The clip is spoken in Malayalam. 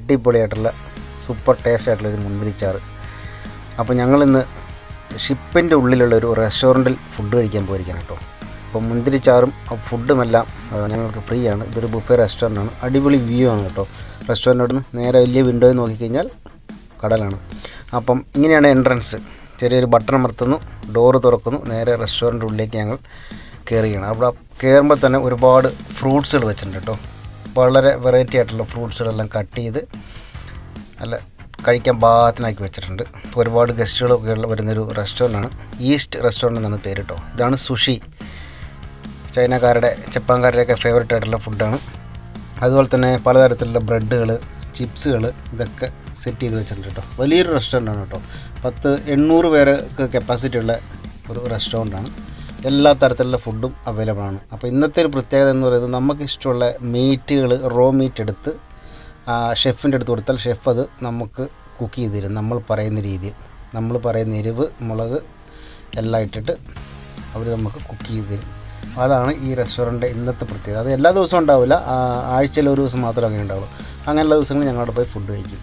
അടിപൊളിയായിട്ടുള്ള സൂപ്പർ ടേസ്റ്റ് ആയിട്ടുള്ളൊരു മുന്തിരിച്ചാറ്. അപ്പോൾ ഞങ്ങളിന്ന് ഷിപ്പിൻ്റെ ഉള്ളിലുള്ള ഒരു റെസ്റ്റോറൻറ്റിൽ ഫുഡ് കഴിക്കാൻ പോയിരിക്കുകയാണ് കേട്ടോ. അപ്പോൾ മുന്തിരിച്ചാറും ഫുഡുമെല്ലാം ഞങ്ങൾക്ക് ഫ്രീ ആണ്. ഇതൊരു ബുഫേ റെസ്റ്റോറൻ്റാണ്. അടിപൊളി വ്യൂ ആണ് കേട്ടോ. റെസ്റ്റോറൻറ്റിൽ നിന്ന് നേരെ വലിയ വിൻഡോയിൽ നോക്കിക്കഴിഞ്ഞാൽ കടലാണ്. അപ്പം ഇങ്ങനെയാണ് എൻട്രൻസ്. ചെറിയൊരു ബട്ടൺ അമർത്തുന്നു, ഡോറ് തുറക്കുന്നു, നേരെ റെസ്റ്റോറൻറ്റ് ഉള്ളിലേക്ക് ഞങ്ങൾ കയറുകയാണ്. അവിടെ കയറുമ്പോൾ തന്നെ ഒരുപാട് ഫ്രൂട്ട്സുകൾ വെച്ചിട്ടുണ്ട് കേട്ടോ. വളരെ വെറൈറ്റി ആയിട്ടുള്ള ഫ്രൂട്ട്സുകളെല്ലാം കട്ട് ചെയ്ത് നല്ല കഴിക്കാൻ പാകത്തിനാക്കി വെച്ചിട്ടുണ്ട്. ഇപ്പോൾ ഒരുപാട് ഗസ്റ്റുകളൊക്കെ വരുന്നൊരു റെസ്റ്റോറൻ്റാണ്. ഈസ്റ്റ് റെസ്റ്റോറൻറ്റ് എന്നാണ് പേര് കേട്ടോ. ഇതാണ് സുഷി. ചൈനക്കാരുടെ ജപ്പാൻകാരുടെയൊക്കെ ഫേവറേറ്റ് ആയിട്ടുള്ള ഫുഡാണ്. അതുപോലെ തന്നെ പലതരത്തിലുള്ള ബ്രെഡുകൾ, ചിപ്സുകൾ ഇതൊക്കെ സെറ്റ് ചെയ്ത് വെച്ചിട്ടുണ്ട് കേട്ടോ. വലിയൊരു റെസ്റ്റോറൻ്റാണ് കേട്ടോ. 800 പേർക്ക് കപ്പാസിറ്റി ഉള്ള ഒരു റെസ്റ്റോറൻ്റാണ്. എല്ലാ തരത്തിലുള്ള ഫുഡും അവൈലബിൾ ആണ്. അപ്പോൾ ഇന്നത്തെ ഒരു പ്രത്യേകത എന്ന് പറയുന്നത്, നമുക്കിഷ്ടമുള്ള മീറ്റുകൾ, റോ മീറ്റ് എടുത്ത് ഷെഫിൻ്റെ അടുത്ത് കൊടുത്താൽ ഷെഫ് അത് നമുക്ക് കുക്ക് ചെയ്ത് തരും. നമ്മൾ പറയുന്ന രീതിയിൽ, നമ്മൾ പറയുന്ന എരിവ്, മുളക് എല്ലാം ഇട്ടിട്ട് അവർ നമുക്ക് കുക്ക് ചെയ്ത് തരും. അതാണ് ഈ റെസ്റ്റോറൻറ്റ് ഇന്നത്തെ പ്രത്യേകത. അത് എല്ലാ ദിവസവും ഉണ്ടാവില്ല, ആഴ്ചയിൽ ഒരു ദിവസം മാത്രമേ അങ്ങനെ ഉണ്ടാവുള്ളൂ. അങ്ങനെയുള്ള ദിവസങ്ങളിൽ ഞങ്ങളവിടെ പോയി ഫുഡ് കഴിക്കും.